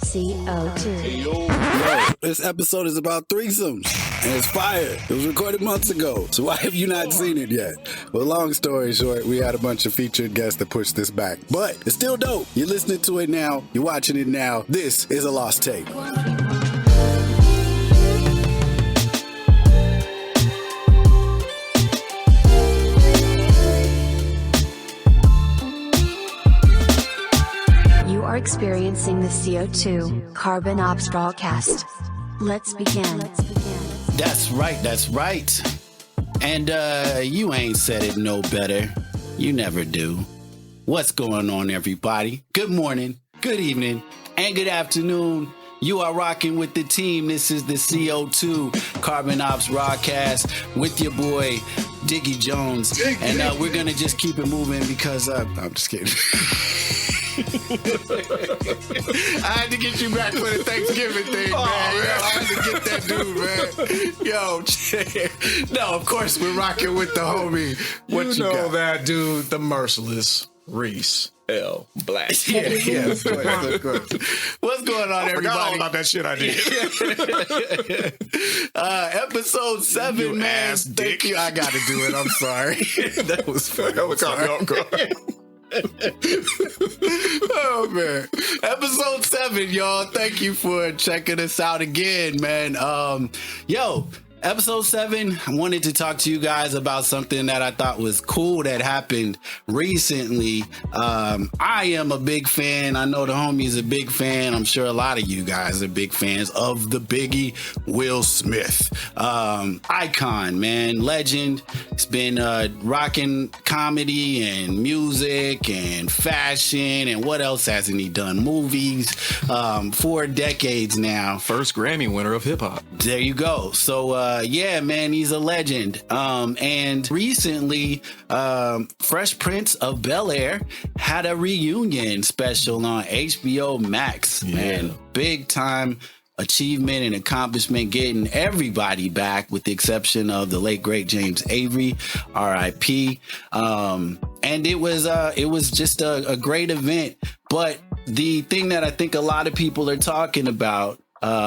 CO2. Yo, this episode is about threesomes, and it's fire. It was recorded months ago, so why have you not seen it yet? Well, long story short, we had a bunch of featured guests that pushed this back, but it's still dope. You're listening to it now. You're watching it now. This is a lost tape. You are experiencing the CO2 Carbon Ops Rawcast. Let's begin. That's right. And you ain't said it no better. You never do. What's going on, everybody? Good morning, good evening, and good afternoon. You are rocking with the team. This is the CO2 Carbon Ops Rawcast with your boy Diggy Jones. And we're gonna just keep it moving because I'm just kidding. I had to get you back for the Thanksgiving thing, man. I had to get that dude, man. Yo, no, of course we're rocking with the homie. What you know got? that dude, the merciless Reese L. Black. Yeah, of course. What's going on, I forgot all everybody? about that shit I did. Episode 7, You man. ass Thank dick. you. I got to do it. I'm sorry. That was fun. That was caught me off guard. Oh man, episode 7, y'all. Thank you for checking us out again, man. Episode 7, I wanted to talk to you guys about something that I thought was cool that happened recently. I am a big fan. I know the homie is a big fan. I'm sure a lot of you guys are big fans of the Biggie Will Smith. Icon, man, legend. It's been rocking comedy and music and fashion and what else hasn't he done? Movies, 4 decades now. First Grammy winner of hip hop. There you go. So, yeah, man, he's a legend. And recently, Fresh Prince of Bel Air had a reunion special on HBO Max. Yeah. Man, big time achievement and accomplishment, getting everybody back with the exception of the late great James Avery, R.I.P. And it was just a great event. But the thing that I think a lot of people are talking about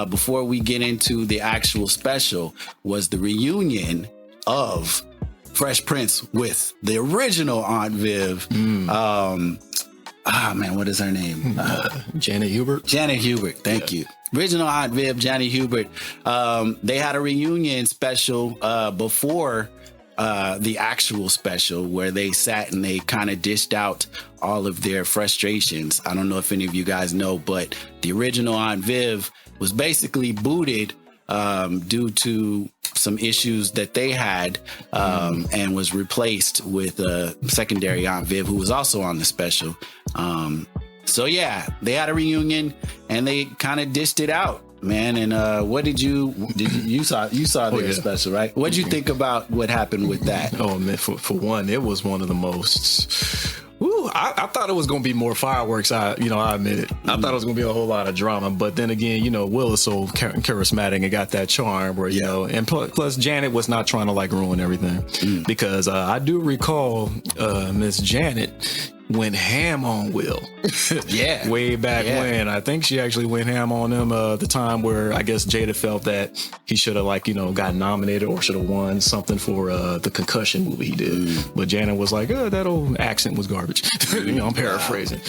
before we get into the actual special was the reunion of Fresh Prince with the original Aunt Viv. What is her name? Janet Hubert. Janet Hubert. Thank you. Original Aunt Viv, Janet Hubert. They had a reunion special before the actual special where they sat and they kind of dished out all of their frustrations. I don't know if any of you guys know, but the original Aunt Viv was basically booted due to some issues that they had and was replaced with a secondary Aunt Viv who was also on the special. So yeah, they had a reunion and they kind of dished it out, man. And what did you saw their special, right? What did you think about what happened with that? Oh man, for one, it was one of the most. I thought it was going to be more fireworks. I admit it. I thought it was going to be a whole lot of drama. But then again, Will is so charismatic and got that charm where, and plus Janet was not trying to like ruin everything because I do recall Miss Janet went ham on Will. Yeah. Way back when. I think she actually went ham on him the time where I guess Jada felt that he should have got nominated or should have won something for the Concussion movie he did. But Janet was like, that old accent was garbage. I'm paraphrasing.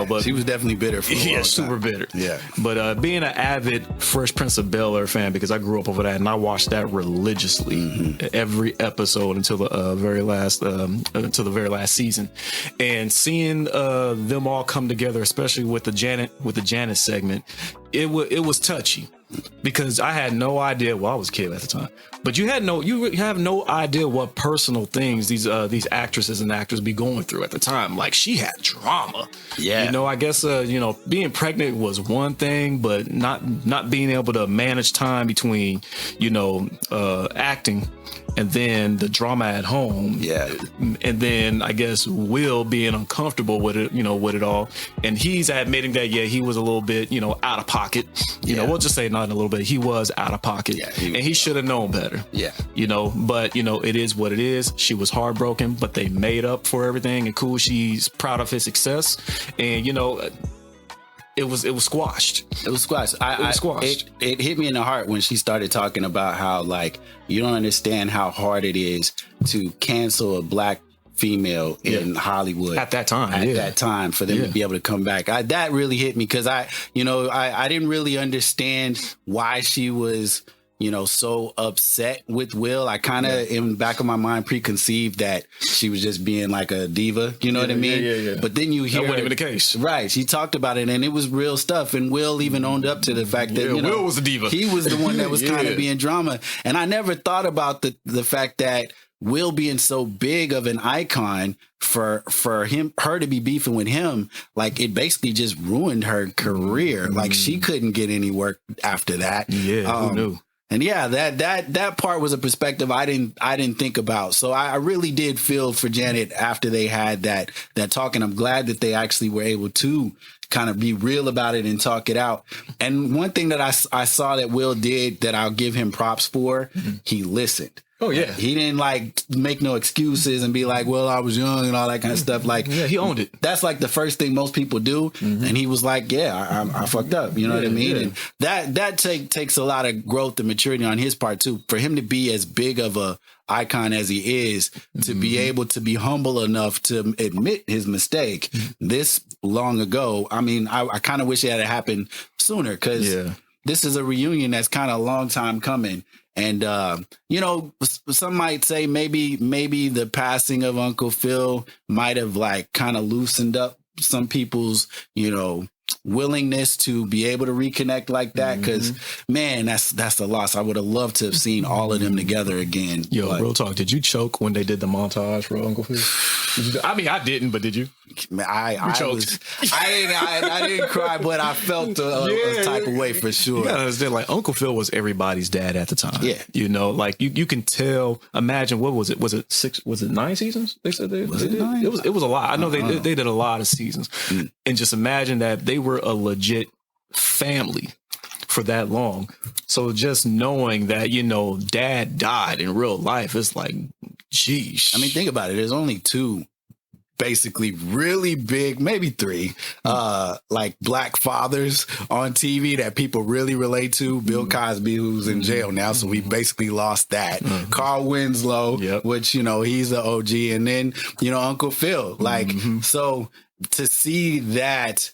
But she was definitely bitter for a long time. super bitter. Yeah. But being an avid Fresh Prince of Bel Air fan, because I grew up over that and I watched that religiously every episode until the very last season. And seeing them all come together, especially with the Janet segment, it was touchy because I had no idea. Well, I was a kid at the time, but you have no idea what personal things these actresses and actors be going through at the time. Like she had drama. Yeah. I guess being pregnant was one thing, but not being able to manage time between acting and then the drama at home. Yeah. And then I guess Will being uncomfortable with it, with it all. And he's admitting that, he was a little bit, out of pocket. We'll just say not a little bit. He was out of pocket. Yeah, and he should have known better. Yeah. But, it is what it is. She was heartbroken, but they made up for everything. And cool, she's proud of his success. And, it was squashed. It was squashed. It was squashed. It hit me in the heart when she started talking about how, like, you don't understand how hard it is to cancel a black female in Hollywood at that time for them to be able to come back. That really hit me because I didn't really understand why she was, so upset with Will. I kind of in the back of my mind preconceived that she was just being like a diva, you know what I mean? Yeah. But then you hear that wasn't even the case. Right. She talked about it and it was real stuff. And Will even owned up to the fact that Will was a diva. He was the one that was kind of being drama. And I never thought about the fact that Will being so big of an icon for her to be beefing with him, like it basically just ruined her career. Like she couldn't get any work after that. Yeah, who knew? And that part was a perspective I didn't think about. So I really did feel for Janet after they had that talk, and I'm glad that they actually were able to kind of be real about it and talk it out. And one thing that I saw that Will did that I'll give him props for, he listened. Oh, yeah. He didn't like make no excuses and be like, well, I was young and all that kind of stuff. Like, he owned it. That's like the first thing most people do. And he was like, yeah, I fucked up. You know what I mean? And that takes a lot of growth and maturity on his part, too. For him to be as big of a icon as he is, to be able to be humble enough to admit his mistake this long ago. I mean, I kind of wish it had happened sooner because this is a reunion that's kind of a long time coming. And, some might say maybe the passing of Uncle Phil might have like kind of loosened up some people's, willingness to be able to reconnect like that. Cause man, that's a loss. I would have loved to have seen all of them together again. Yo, real talk. Did you choke when they did the montage for Uncle Phil? I mean, I didn't, but did you? I didn't cry, but I felt a type of way for sure. You gotta understand, like Uncle Phil was everybody's dad at the time. Yeah, like you can tell. Imagine what was it? Was it 6? Was it 9 seasons? They said they did. 9? It was a lot. I know they did a lot of seasons, and just imagine that they were a legit family for that long. So just knowing that dad died in real life, it's like, geez. I mean, think about it. There's only 2. Basically really big, maybe 3, like black fathers on TV that people really relate to. Bill Cosby, who's in jail now, so we basically lost that. Carl Winslow, which, he's an OG. And then, Uncle Phil. Like, so to see that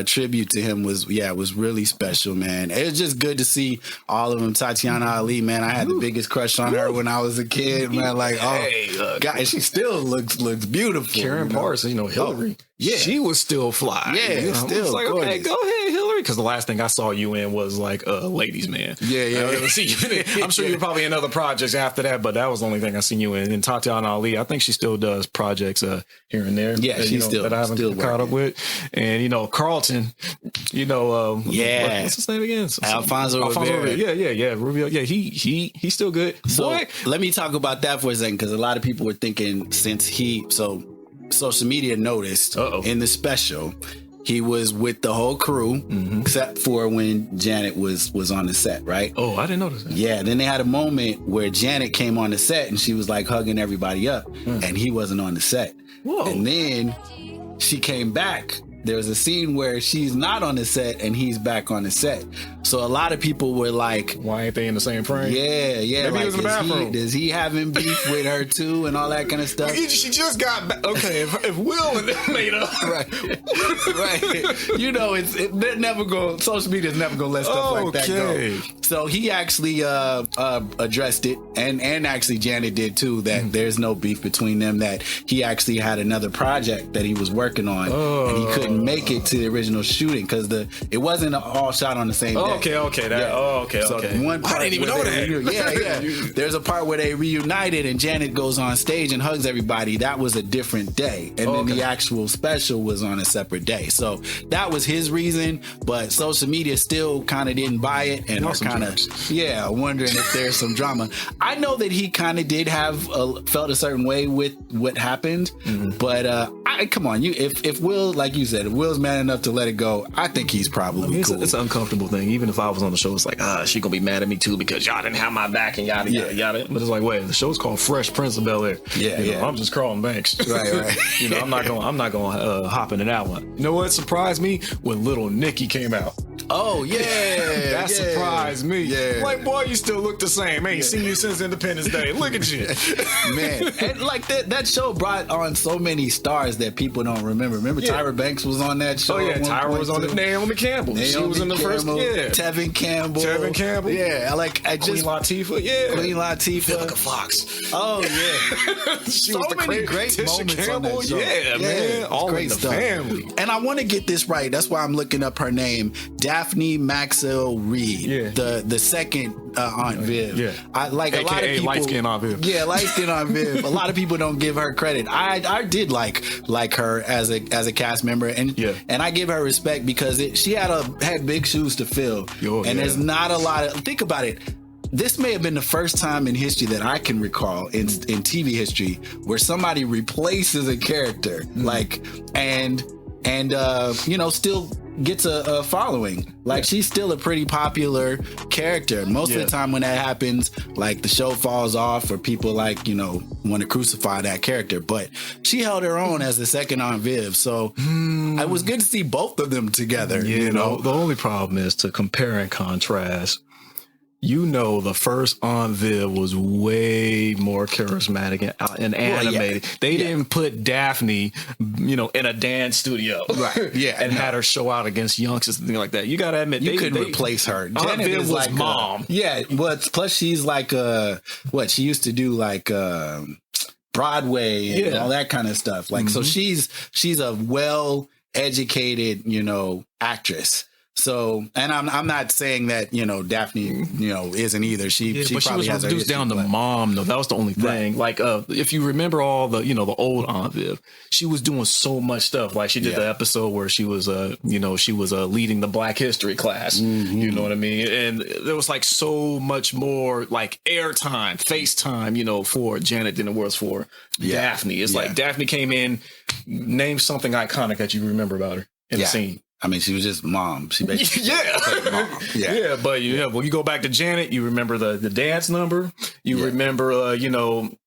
tribute to him was really special, man. It was just good to see all of them. Tatiana Ali, man, I had the biggest crush on her when I was a kid, man. Like, God, and she still looks beautiful. Karen Parsons, Hillary. Yeah, she was still fly. Yeah, still. It's like, okay, go ahead, Hillary. Because the last thing I saw you in was like Ladies Man. Yeah. I'm sure you're probably in other projects after that, but that was the only thing I seen you in. And Tatiana Ali, I think she still does projects here and there. Yeah, she's still that I haven't caught up with. And Carlton, what's his name again? Alfonso Rivera. Yeah, Rubio. Yeah, he's still good. So Boy. Let me talk about that for a second, because a lot of people were thinking social media noticed in the special he was with the whole crew except for when Janet was on the set, right? Oh, I didn't notice that. Yeah, then they had a moment where Janet came on the set and she was like hugging everybody up and he wasn't on the set. Whoa. And then she came back. There was a scene where she's not on the set and he's back on the set. So a lot of people were like, why ain't they in the same frame? Yeah. Maybe like, he was in the bathroom. Does he having beef with her too and all that kind of stuff? She just got back. Okay, if Will and them made up. Right. Social media's never gonna let stuff like that go. So he actually addressed it, and actually Janet did too, that there's no beef between them, that he actually had another project that he was working on and he couldn't make it to the original shooting because it wasn't all shot on the same day. Okay. So one part I didn't even know that. There's a part where they reunited and Janet goes on stage and hugs everybody. That was a different day. And then the actual special was on a separate day. So that was his reason, but social media still kind of didn't buy it and are kind of, wondering if there's some drama. I know that he kind of did have felt a certain way with what happened, but come on, if Will, like you said, if Will's man enough to let it go, I think he's probably cool. It's an uncomfortable thing, even even if I was on the show, it's like, she gonna be mad at me too because y'all didn't have my back and yada yada yada. But it's like, wait, the show's called Fresh Prince of Bel Air. Yeah, you know, I'm just Carlton Banks. Right. You know, I'm not gonna hop into that one. You know what surprised me? When Little Nicky came out. Oh yeah, that surprised me. Yeah, like, boy, you still look the same. Ain't seen you since Independence Day. Look at you, man. And like that show brought on so many stars that people don't remember. Remember, Tyra Banks was on that show. Oh yeah, Tyra was on it. Naomi Campbell. She was in the first. Yeah, Tevin Campbell. Yeah, Queen Latifah. Yeah, Queen Latifah. Vivica Fox. Oh yeah, she so was the many great Tisha moments Campbell. on that show. Yeah, man, all great in the stuff. family. And I want to get this right. That's why I'm looking up her name, Daphne Maxwell Reid. Yeah, the second Aunt Viv. Yeah, I like AKA a lot of people. Light skin Aunt Viv. Yeah, light skin Aunt Viv. A lot of people don't give her credit. I did like her as a cast member, and I give her respect because she had big shoes to fill. And there's not a lot of, think about it. This may have been the first time in history that I can recall in TV history where somebody replaces a character and still gets a following. She's still a pretty popular character. Most of the time when that happens, the show falls off or people want to crucify that character. But she held her own as the second Aunt Viv. So it was good to see both of them together. You know, the only problem is to compare and contrast. The first Aunt Viv was way more charismatic and animated. They didn't put Daphne, in a dance studio. Right. Yeah. and had her show out against youngsters and things like that. You got to admit, you couldn't replace her. Aunt Viv was mom. Plus she's she used to do Broadway and all that kind of stuff. So she's a well-educated, actress. So, and I'm not saying that, Daphne, isn't either. She probably has reduced down to mom, though. That was the only thing. Right. If you remember all the, the old Aunt Viv, she was doing so much stuff. She did the episode where she was, leading the Black History class. Mm-hmm. You know what I mean? And there was so much more airtime, FaceTime, for Janet than it was for Daphne. It's Daphne came in, named something iconic that you remember about her in the scene. I mean, she was just mom. She basically mom. But when you go back to Janet, you remember the dance number. You remember, Aunt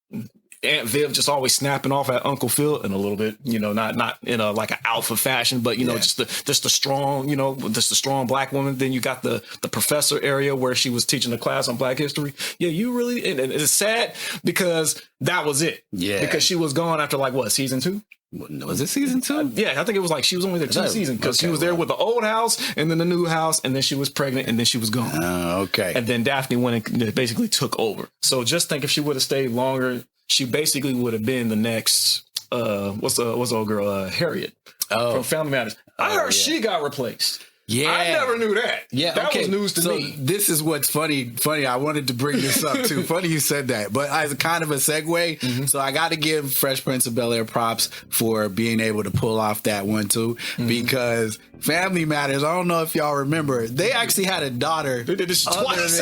Viv just always snapping off at Uncle Phil in a little bit, not in an alpha fashion, but just the strong, just the strong Black woman. Then you got the professor area where she was teaching the class on Black history. Yeah, you really, and it's sad because that was it. Yeah, because she was gone after season 2. Was it season 2? Yeah, I think it was she was only there 2 seasons because she was there with the old house and then the new house, and then she was pregnant and then she was gone. Okay. And then Daphne went and basically took over. So just think if she would have stayed longer, she basically would have been the next what's the old girl Harriet from Family Matters. I heard she got replaced. Yeah, I never knew that. Yeah, that was news to me. This is what's funny. I wanted to bring this up too. Funny you said that, but as kind of a segue, so I got to give Fresh Prince of Bel Air props for being able to pull off that one too, because Family Matters. I don't know if y'all remember, they actually had a daughter. They did this twice.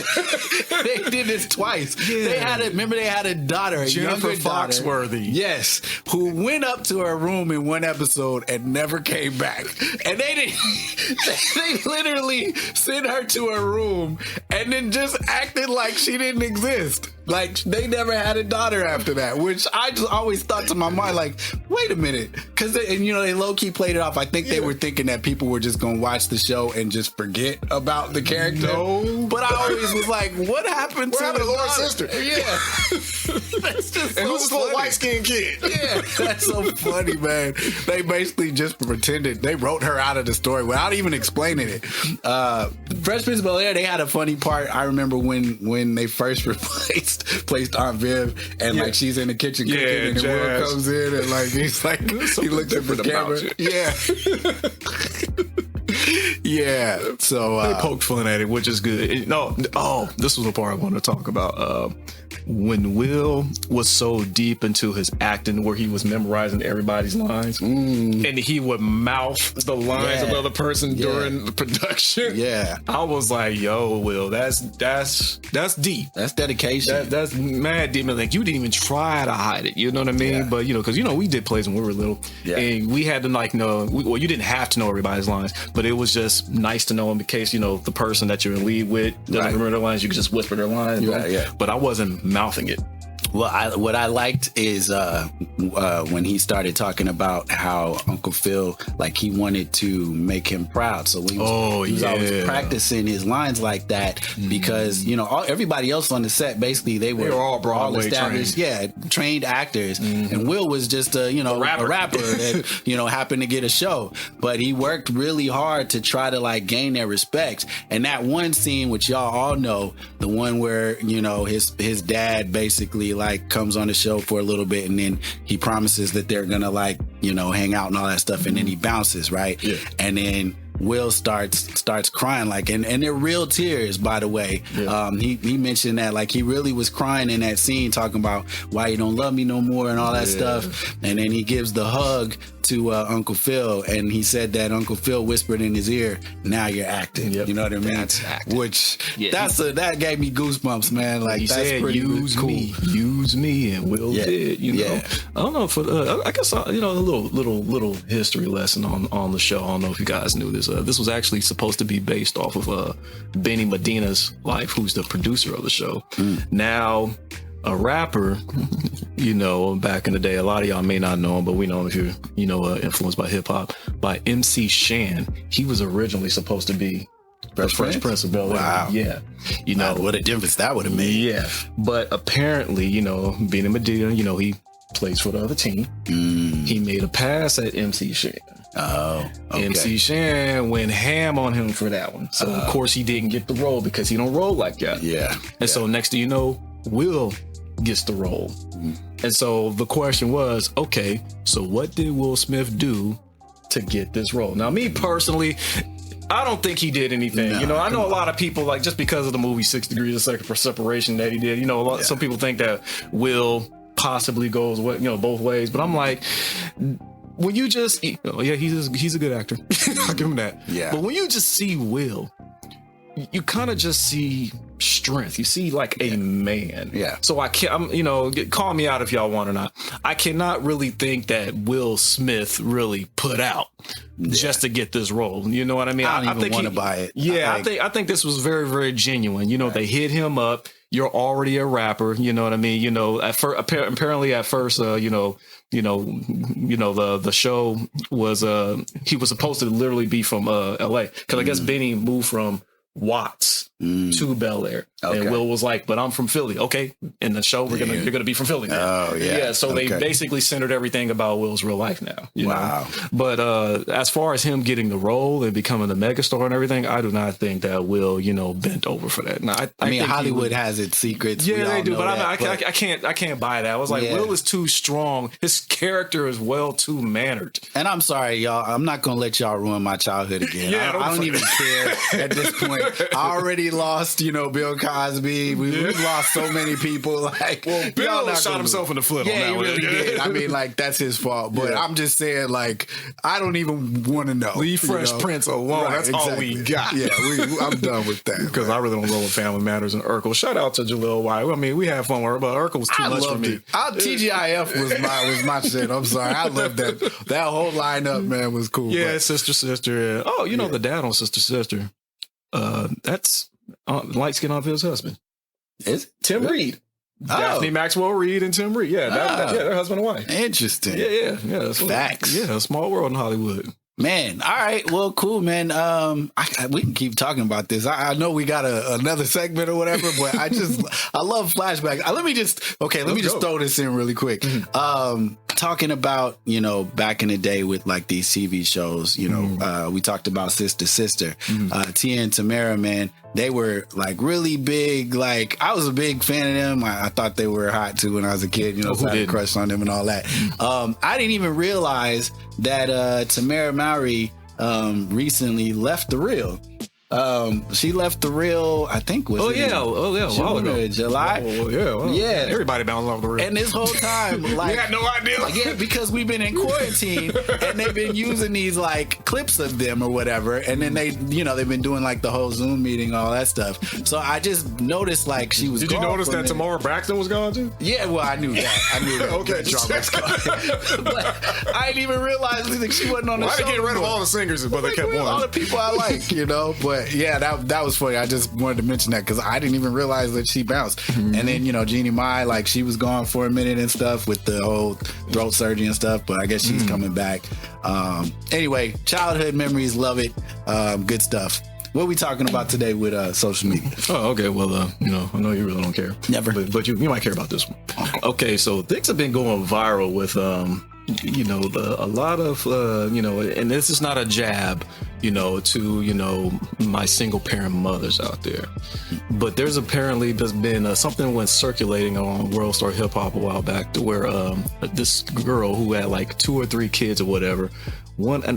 They did this twice. Yeah. They had a daughter, a Jennifer younger daughter, Foxworthy. Yes, who went up to her room in one episode and never came back, and they didn't. They literally sent her to her room and then just acted like she didn't exist. They never had a daughter after that, which I just always thought to my mind, wait a minute. Because, they low-key played it off. I think they were thinking that people were just going to watch the show and just forget about the character. No. But I always was like, what happened to the Laura's sister? Yeah. That's just and who's this little white-skinned kid? Yeah, that's so funny, man. They basically just pretended. They wrote her out of the story without even explaining it. Fresh Prince of Bel Air, they had a funny part. I remember when they first placed Aunt Viv and she's in the kitchen cooking and the Will comes in and he's he looks at the camera. Yeah. So they poked fun at it, which is good. This was the part I wanted to talk about. when Will was so deep into his acting where he was memorizing everybody's lines and he would mouth the lines of the other person during the production. Yeah. I was like, yo, Will, that's deep. That's dedication. That's mad deep. Like, you didn't even try to hide it. You know what I mean? Yeah. But, because, we did plays when we were little. Yeah. And we had to, like, know, well, you didn't have to know everybody's lines, but it was just nice to know in the case, the person that you're in lead with doesn't remember their lines. You could just whisper their lines. Yeah. But I wasn't mouthing it. Well, what I liked is when he started talking about how Uncle Phil, like, he wanted to make him proud. So he was always practicing his lines like that because, everybody else on the set, basically, they were all Broadway established, trained actors. And Will was just, a rapper that, happened to get a show. But he worked really hard to try to, like, gain their respect. And that one scene, which y'all all know, the one where, his dad basically, like, comes on the show for a little bit and then he promises that they're gonna, like, hang out and all that stuff, and then he bounces, right? Yeah. And then Will starts crying, like, and they're real tears, by the way. Yeah. He mentioned that, like, he really was crying in that scene, talking about why you don't love me no more and all that stuff. And then he gives the hug to Uncle Phil, and he said that Uncle Phil whispered in his ear, "Now you're acting." Yep. You know what I mean? That's acting. Which that gave me goosebumps, man. Like, he that's said, pretty cool. Use me, and Will did. I don't know if I guess a little history lesson on the show. I don't know if you guys knew this. This was actually supposed to be based off of Benny Medina's life, who's the producer of the show. Now, a rapper, back in the day, a lot of y'all may not know him, but we know him if you're, influenced by hip hop, by MC Shan. He was originally supposed to be the Fresh Prince of Bel Air. Wow. Yeah. What a difference that would have made. Yeah. But apparently, Benny Medina, he plays for the other team. He made a pass at MC Shan. Oh, okay. MC Shan went ham on him for that one. So, of course, he didn't get the role because he don't roll like that. Yeah. And so, next thing you know, Will gets the role. And so the question was, okay, so what did Will Smith do to get this role? Now, me personally, I don't think he did anything. I know a lot of people, like, just because of the movie 6 Degrees of Separation that he did, some people think that Will possibly goes both ways, but I'm like, when you just, he's a good actor. I'll give him that. Yeah. But when you just see Will, you kind of just see strength. You see, like, a man. Yeah. So I can't, call me out if y'all want or not. I cannot really think that Will Smith really put out just to get this role. You know what I mean? I don't even want to buy it. Yeah, I think this was very, very genuine. They hit him up. You're already a rapper. You know what I mean? Apparently at first, the show was he was supposed to literally be from LA, because I guess Benny moved from Watts to Bel Air, and Will was like, "But I'm from Philly." Okay, in the show you're gonna be from Philly now. Oh yeah. So they basically centered everything about Will's real life now. You know? But as far as him getting the role and becoming the megastar and everything, I do not think that Will bent over for that. Now, I mean, Hollywood has its secrets. Yeah, they do, but I can't buy that. I was like, Will is too strong. His character is well too mannered. And I'm sorry, y'all. I'm not gonna let y'all ruin my childhood again. I don't even care at this point. I already lost, Bill Cosby. We've lost so many people. Like, well, Bill shot himself in the foot. Yeah, he really did. I mean, like, that's his fault. But I'm just saying, like, I don't even want to know. Leave Fresh Prince alone. Right, that's all we got. Yeah, I'm done with that. Because I really don't roll with Family Matters and Urkel. Shout out to Jaleel White. I mean, we had fun with her, but Urkel was too much for me. TGIF was my shit. I'm sorry. I love that. That whole lineup, man, was cool. Yeah, but. Sister. Oh, the dad on Sister. That's light skin on his husband. Is Tim Reed. Daphne Maxwell Reed and Tim Reed. Yeah, they're husband and wife. Interesting. Yeah. Facts. A small world in Hollywood. Man, all right. Well, cool, man. We can keep talking about this. I know we got another segment or whatever, but I love flashbacks. Let me just throw this in really quick. Talking about, back in the day with, like, these TV shows, we talked about Sister. Tia and Tamara, man, they were, like, really big. Like, I was a big fan of them. I thought they were hot too when I was a kid, so I had a crush on them and all that. I didn't even realize that Tamara Mowry recently left The Real. She left the real, I think was June or July. Yeah. Everybody bounced off the real. And this whole time, like, we had no idea. Yeah, because we've been in quarantine and they've been using these like clips of them or whatever, and then they've been doing like the whole Zoom meeting, all that stuff. So I just noticed like she was. Did you notice that Tamara Braxton was gone too? Yeah, well, I knew that. Okay, but I didn't even realize that she wasn't on the show. I didn't get rid of all the singers, but they kept one. All the people I like, But yeah, that was funny. I just wanted to mention that because I didn't even realize that she bounced. Mm-hmm. And then Jeannie Mai, like she was gone for a minute and stuff with the whole throat surgery and stuff, but I guess she's coming back. Anyway, childhood memories, love it. Good stuff. What are we talking about today with social media? Oh, okay. Well, I know you really don't care. Never. But you might care about this one. Okay, so things have been going viral with, a lot of, and this is not a jab, to, my single parent mothers out there. But there's been something went circulating on World Star Hip Hop a while back to where this girl who had like 2 or 3 kids or whatever went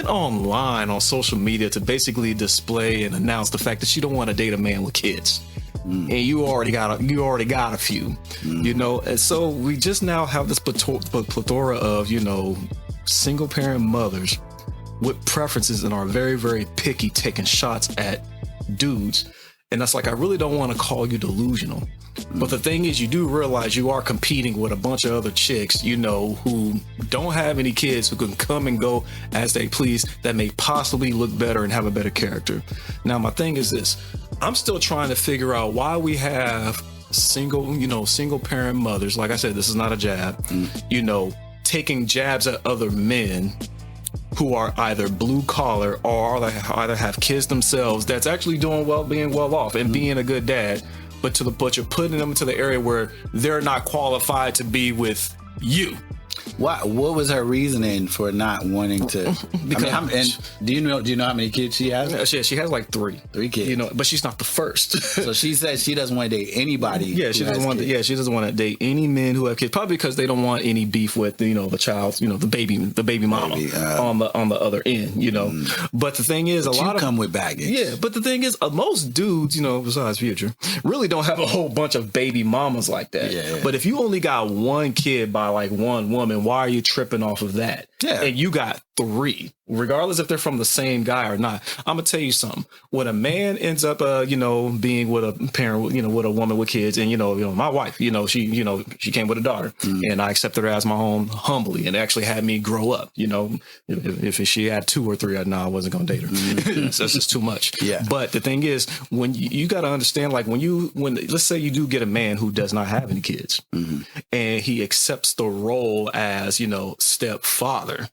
online on social media to basically display and announce the fact that she don't want to date a man with kids. And you already got a few, and so we just now have this plethora of single parent mothers with preferences and are very, very picky, taking shots at dudes. And that's like, I really don't want to call you delusional, but the thing is, you do realize you are competing with a bunch of other chicks, who don't have any kids, who can come and go as they please, that may possibly look better and have a better character. Now, my thing is this. I'm still trying to figure out why we have single parent mothers. Like I said, this is not a jab, taking jabs at other men who are either blue collar or either have kids themselves that's actually doing well, being well off and being a good dad, but you're putting them into the area where they're not qualified to be with you. What was her reasoning for not wanting to? Because do you know how many kids she has? She has like 3 kids. But she's not the first. So she says she doesn't want to date anybody. Yeah, she doesn't want to date any men who have kids. Probably because they don't want any beef with the child, the baby mama on the other end. But the thing is, come with baggage. Yeah, but the thing is, most dudes, besides Future, really don't have a whole bunch of baby mamas like that. Yeah. But if you only got 1 kid by like one woman, why are you tripping off of that? Yeah. And you got 3, regardless if they're from the same guy or not. I'm gonna tell you something. When a man ends up, being with a parent, with a woman with kids, and my wife, she came with a daughter, and I accepted her as my own humbly, and actually had me grow up. If she had 2 or 3, I wasn't gonna date her. That's just too much. Yeah. But the thing is, when you got to understand, like when let's say you do get a man who does not have any kids, and he accepts the role as stepfather.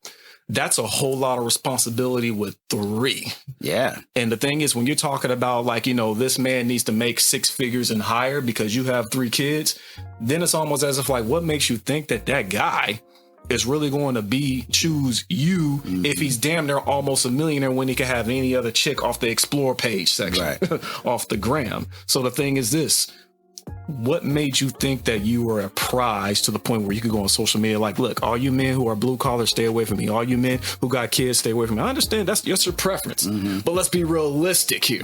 That's a whole lot of responsibility with 3. Yeah. And the thing is, when you're talking about like, this man needs to make 6 figures and higher because you have 3 kids, then it's almost as if like, what makes you think that guy is really going to choose you if he's damn near almost a millionaire when he can have any other chick off the explore page section, right. Off the gram. So the thing is this. What made you think that you were a prize to the point where you could go on social media like, look, all you men who are blue collar, stay away from me. All you men who got kids, stay away from me. I understand that's your preference, but let's be realistic here.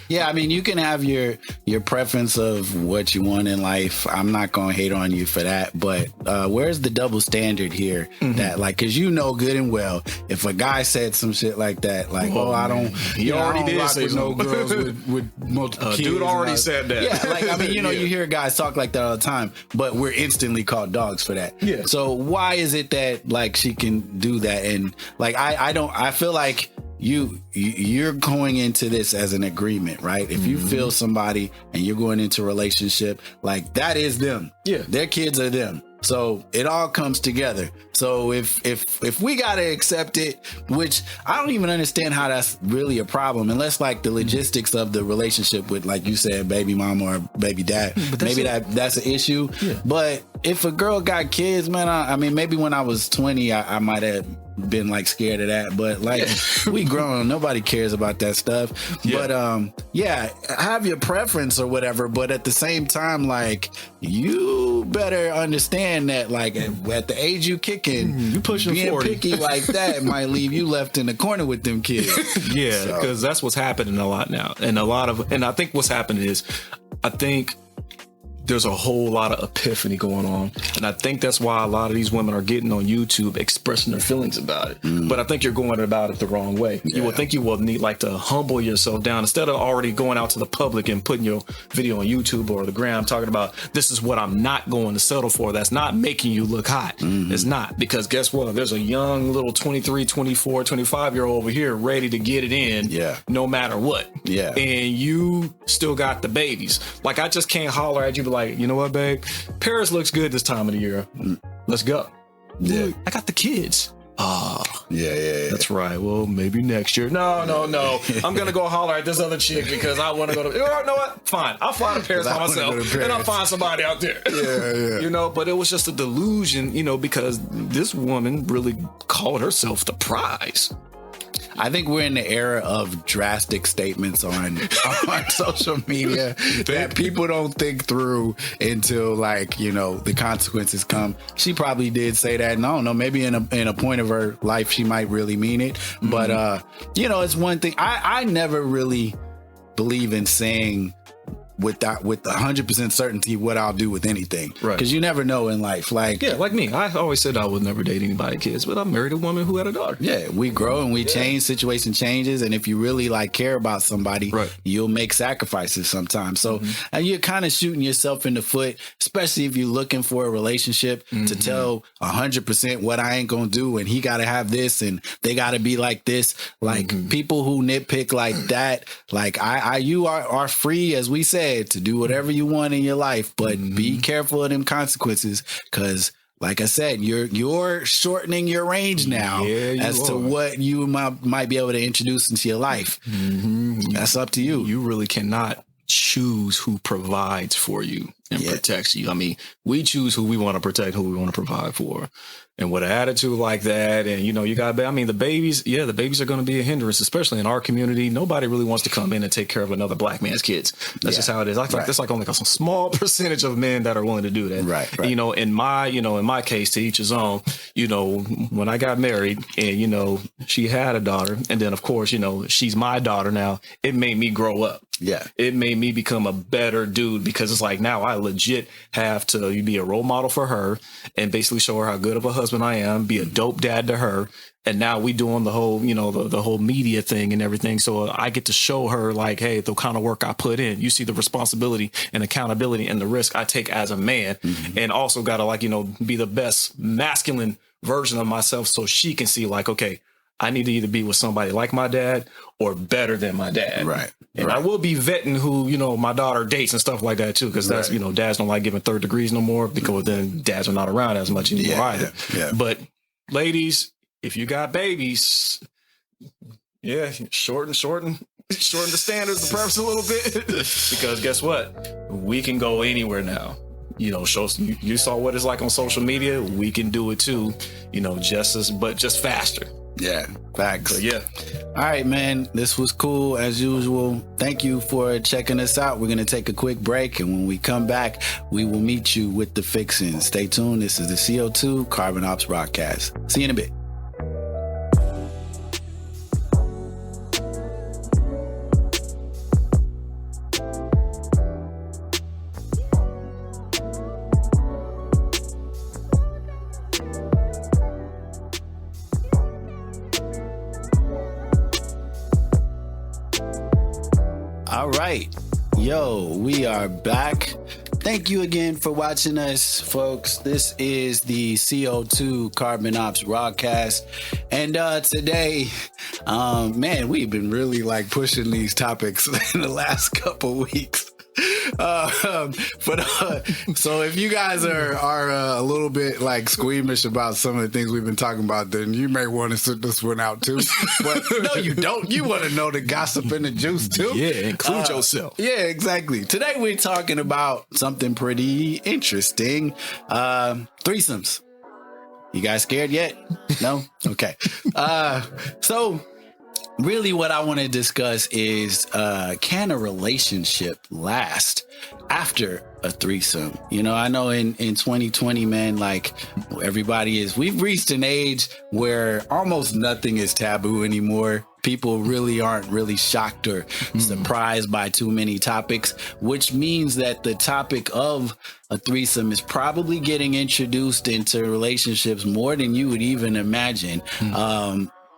Yeah, I mean, you can have your preference of what you want in life. I'm not going to hate on you for that, but where's the double standard here? That like, because good and well, if a guy said some shit like that, like, I don't, he already did say with no girls with multiple kids. Dude already said that. Yeah, like, I mean, you hear guys talk like that all the time, but we're instantly called dogs for that. Yeah. So why is it that like she can do that? And like, I feel like you're going into this as an agreement, right? If you feel somebody and you're going into a relationship, like that is them. Yeah. Their kids are them. So it all comes together. So if we gotta accept it, which I don't even understand how that's really a problem, unless like the logistics of the relationship with, like you said, baby mama or baby dad, maybe that's an issue. Yeah. But if a girl got kids, man, I mean, maybe when I was 20, I might have been like scared of that, but like we grown, nobody cares about that stuff. But have your preference or whatever, but at the same time, like, you better understand that like at the age you kicking, you pushing being 40. picky like that might leave you left in the corner with them kids. Because that's what's happening a lot now, and I think what's happening is, I think there's a whole lot of epiphany going on. And I think that's why a lot of these women are getting on YouTube expressing their feelings about it. But I think you're going about it the wrong way. You would think you will need like to humble yourself down instead of already going out to the public and putting your video on YouTube or the gram talking about, this is what I'm not going to settle for. That's not making you look hot. It's not. Because guess what? There's a young little 23, 24, 25-year-old over here ready to get it in no matter what. And you still got the babies. Like, I just can't holler at you like, you know what, babe? Paris looks good this time of the year. Let's go. I got the kids. That's right. Well, maybe next year. No. I'm going to go holler at this other chick because I want to go to... You know what? Fine. I'll fly to Paris by myself and I'll find somebody out there. You know, but it was just a delusion, you know, because this woman really called herself the prize. I think we're in the era of drastic statements on social media that people don't think through until, like, you know, the consequences come. She probably did say that, and I don't know, maybe in a point of her life she might really mean it. But you know, it's one thing. I never really believe in saying with 100% certainty what I'll do with anything, because you never know in life. Like, like me, I always said I would never date anybody kids, but I married a woman who had a daughter. We grow and we change, situation changes, and if you really like care about somebody, you'll make sacrifices sometimes. So and you're kind of shooting yourself in the foot, especially if you're looking for a relationship to tell 100% what I ain't gonna do, and he gotta have this and they gotta be like this. Like, people who nitpick like that, like you are free, as we said, to do whatever you want in your life, but be careful of them consequences, because like I said, you're shortening your range now as to what you might be able to introduce into your life. That's up to you. You really cannot choose who provides for you and protects you. I mean, we choose who we want to protect, who we want to provide for. And with an attitude like that, and, you know, you got, I mean, the babies are going to be a hindrance, especially in our community. Nobody really wants to come in and take care of another black man's kids. That's just how it is. I feel like there's like only a small percentage of men that are willing to do that. And, you know, in my case, to each his own, you know, when I got married and, you know, she had a daughter, and then of course, you know, she's my daughter now, it made me grow up. It made me become a better dude, because it's like, now I legit have to be a role model for her and basically show her how good of a husband I am, be a dope dad to her. And now we doing the whole, you know, the whole media thing and everything. So I get to show her, like, hey, the kind of work I put in, you see the responsibility and accountability and the risk I take as a man, and also got to, like, you know, be the best masculine version of myself, so she can see, like, okay, I need to either be with somebody like my dad or better than my dad. And I will be vetting who, you know, my daughter dates and stuff like that too, because that's, you know, dads don't like giving third degrees no more, because then dads are not around as much anymore either. But ladies, if you got babies, shorten the standards, perhaps a little bit, because guess what? We can go anywhere now. You know, you saw what it's like on social media. We can do it too, you know, just faster. Facts. So, all right, man, this was cool as usual. Thank you for checking us out. We're going to take a quick break, and when we come back, we will meet you with the fixings. Stay tuned. This is the CO2 Carbon Ops Rawcast. See you in a bit. All right. We are back. Thank you again for watching us, folks. This is the CO2 Carbon Ops Rawcast. And today, man, we've been really like pushing these topics in the last couple weeks. So if you guys are a little bit like squeamish about some of the things we've been talking about, then you may want to sit this one out too. But no, you don't. You want to know the gossip and the juice too. Include yourself. Exactly. Today we're talking about something pretty interesting. Threesomes. You guys scared yet? No? Okay. So really what I want to discuss is, can a relationship last after a threesome? You know, I know in 2020, man, like we've reached an age where almost nothing is taboo anymore. People really aren't really shocked or surprised by too many topics, which means that the topic of a threesome is probably getting introduced into relationships more than you would even imagine.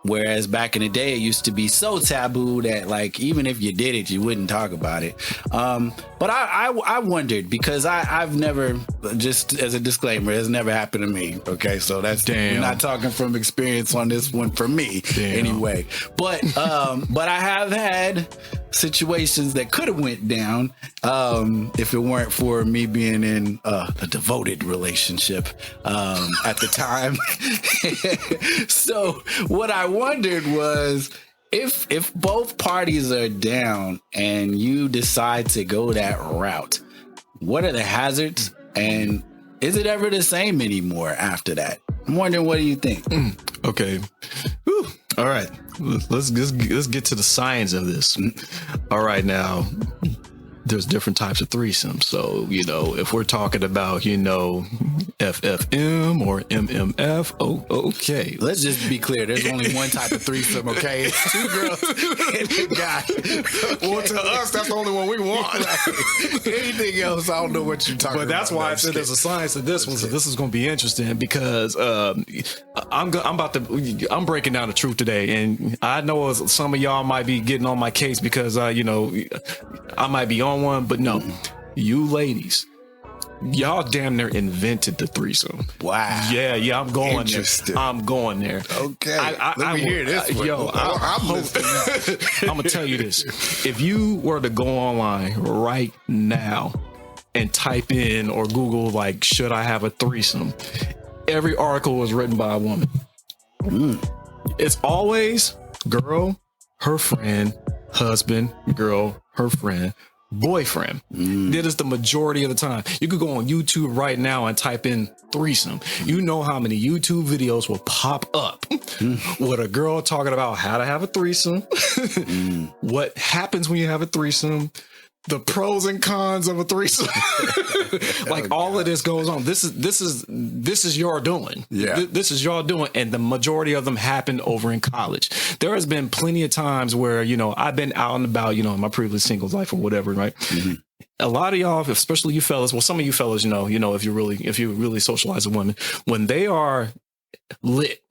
Whereas back in the day, it used to be so taboo that, like, even if you did it, you wouldn't talk about it. But I wondered, because I've never, just as a disclaimer, it's never happened to me. Okay, so we're not talking from experience on this one for me anyway. But I have had situations that could have went down if it weren't for me being in a devoted relationship at the time. So what I wondered was, if both parties are down and you decide to go that route, what are the hazards, and is it ever the same anymore after that? I'm wondering, what do you think? Okay. Whew. All right. Let's get to the science of this. All right, now, there's different types of threesomes. So, you know, if we're talking about, you know, FFM or MMF, okay. Let's just be clear. There's only one type of threesome, okay? It's two girls and a guy. Well, to us, that's the only one we want. Anything else, I don't know what you're talking about. But that's why I said there's a science to this one. So this is going to be interesting, because I'm breaking down the truth today, and I know some of y'all might be getting on my case because you know, I might be on one, but no, you ladies, y'all damn near invented the threesome. Wow. Yeah, I'm going there. I'm going there. Okay. Let me hear this. Yo, I'm listening. I'm gonna tell you this. If you were to go online right now and type in or Google, like, should I have a threesome, every article was written by a woman. It's always girl, her friend, husband, girl, her friend, boyfriend. That is the majority of the time. You could go on YouTube right now and type in threesome. You know how many YouTube videos will pop up with a girl talking about how to have a threesome, what happens when you have a threesome, the pros and cons of a threesome. Like, all of this goes on. This is your doing. Yeah. This is y'all doing. And the majority of them happen over in college. There has been plenty of times where, you know, I've been out and about, you know, in my previous single life or whatever, right? A lot of y'all, especially you fellas, well, some of you fellas, you know, if you really socialize with women, when they are lit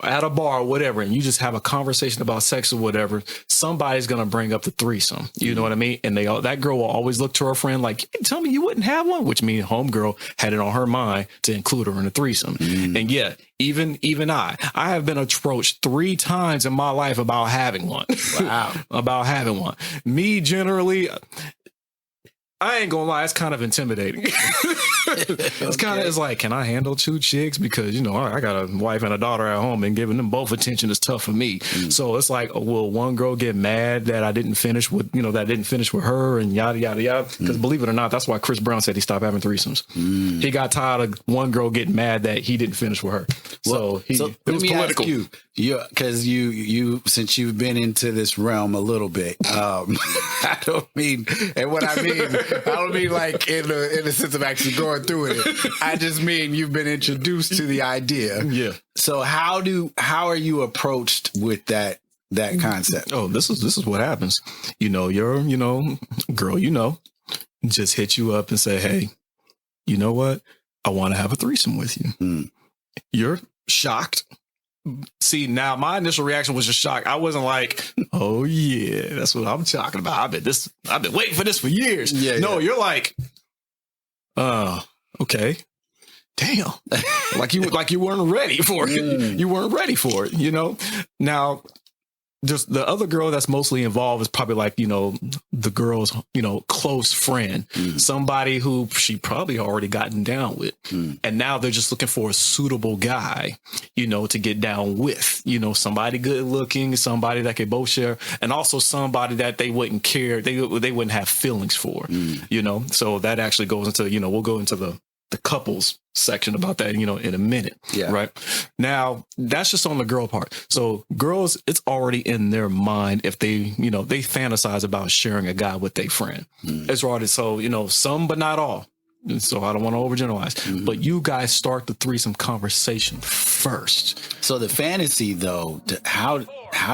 at a bar or whatever, and you just have a conversation about sex or whatever, somebody's going to bring up the threesome. You know what I mean? And that girl will always look to her friend like, tell me you wouldn't have one, which means homegirl had it on her mind to include her in a threesome. And yeah, even I have been approached 3 times in my life about having one. Wow. About having one. Me, generally, I ain't gonna lie, it's kind of intimidating. It's like, can I handle 2 chicks? Because, you know, I got a wife and a daughter at home, and giving them both attention is tough for me. So it's like, will one girl get mad that I didn't finish with, you know, her, and yada, yada, yada? Because believe it or not, that's why Chris Brown said he stopped having threesomes. He got tired of one girl getting mad that he didn't finish with her. So it was political. Because you, since you've been into this realm a little bit, I don't mean, and what I mean, I don't mean like in the sense of actually going through it. I just mean you've been introduced to the idea. Yeah. So how are you approached with that concept? Oh, this is what happens. You know, girl, you know, just hit you up and say, hey, you know what? I want to have a threesome with you. You're shocked. See, now my initial reaction was just shock. I wasn't like, oh yeah, that's what I'm talking about. I've been waiting for this for years. You're like, okay. Damn. like you weren't ready for it. You weren't ready for it, you know? Now, just the other girl that's mostly involved is probably like, you know, the girl's, you know, close friend, somebody who she probably already gotten down with. And now they're just looking for a suitable guy, you know, to get down with, you know, somebody good looking, somebody that could both share, and also somebody that they wouldn't care. They wouldn't have feelings for, you know? So that actually goes into, you know, we'll go into the the couples section about that, in a minute. Yeah. Right. Now, that's just on the girl part. So girls, it's already in their mind if they, they fantasize about sharing a guy with their friend. It's already so, some, but not all. And so I don't want to overgeneralize, but you guys start the threesome conversation first. So the fantasy, though, how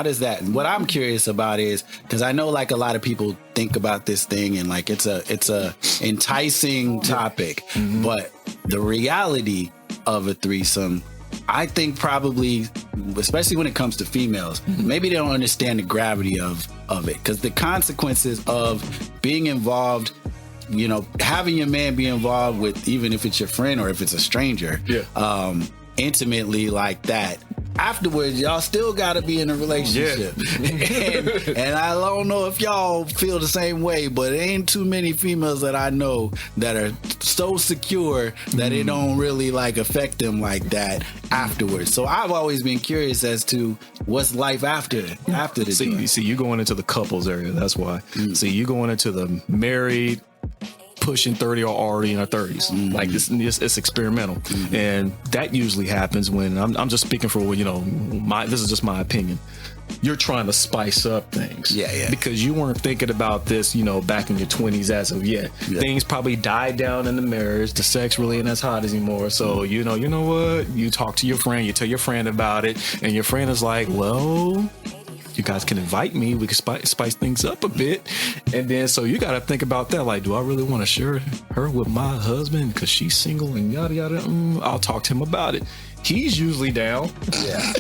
does that? What I'm curious about is because I know like a lot of people think about this thing and like it's a enticing topic, but the reality of a threesome, I think probably, especially when it comes to females, maybe they don't understand the gravity of it because the consequences of being involved. Having your man be involved with, even if it's your friend or if it's a stranger, intimately like that. Afterwards, y'all still got to be in a relationship. And I don't know if y'all feel the same way, but it ain't too many females that I know that are so secure that it don't really like affect them like that afterwards. So I've always been curious as to what's life after the See, you going into the couples area. That's why. See, you going into the married, pushing 30 or already in our 30s. Like it's experimental. And that usually happens when I'm just speaking for, this is just my opinion. You're trying to spice up things. Yeah. Because you weren't thinking about this, back in your 20s as of yet. Yeah. Things probably died down in the marriage. The sex really ain't as hot anymore. So, you know what? You talk to your friend, you tell your friend about it, and your friend is like, well, you guys can invite me. We can spice things up a bit. And then, so you got to think about that. Like, do I really want to share her with my husband because she's single and yada, yada? I'll talk to him about it. He's usually down. Yeah.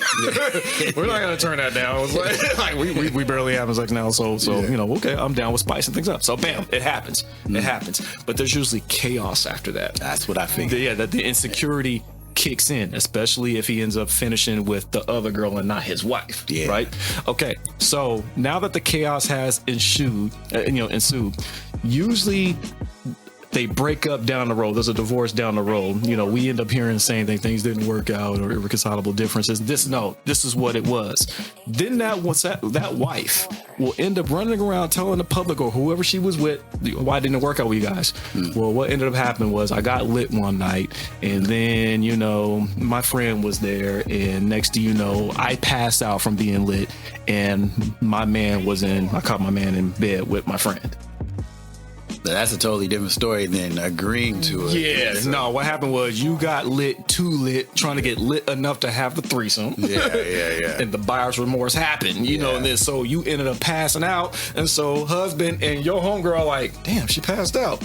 We're not going to turn that down. It's like we barely have sex now. So okay, I'm down with spicing things up. So bam, it happens. It happens. But there's usually chaos after that. That's what I figured. That the insecurity kicks in, especially if he ends up finishing with the other girl and not his wife. Yeah. Right? Okay. So now that the chaos has ensued, usually they break up down the road. There's a divorce down the road. We end up hearing the same thing. Things didn't work out or irreconcilable differences. This is what it was. Then that wife will end up running around telling the public or whoever she was with, why didn't it work out with you guys? Well, what ended up happening was I got lit one night and then, my friend was there and next thing you know, I passed out from being lit and I caught my man in bed with my friend. That's a totally different story than agreeing to it. Yeah, so. No, what happened was you got too lit, trying to get lit enough to have the threesome. Yeah. And the buyer's remorse happened, and then so you ended up passing out. And so husband and your homegirl are like, damn, she passed out.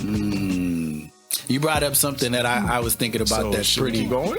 You brought up something that I was thinking about. So that's pretty. Keep going?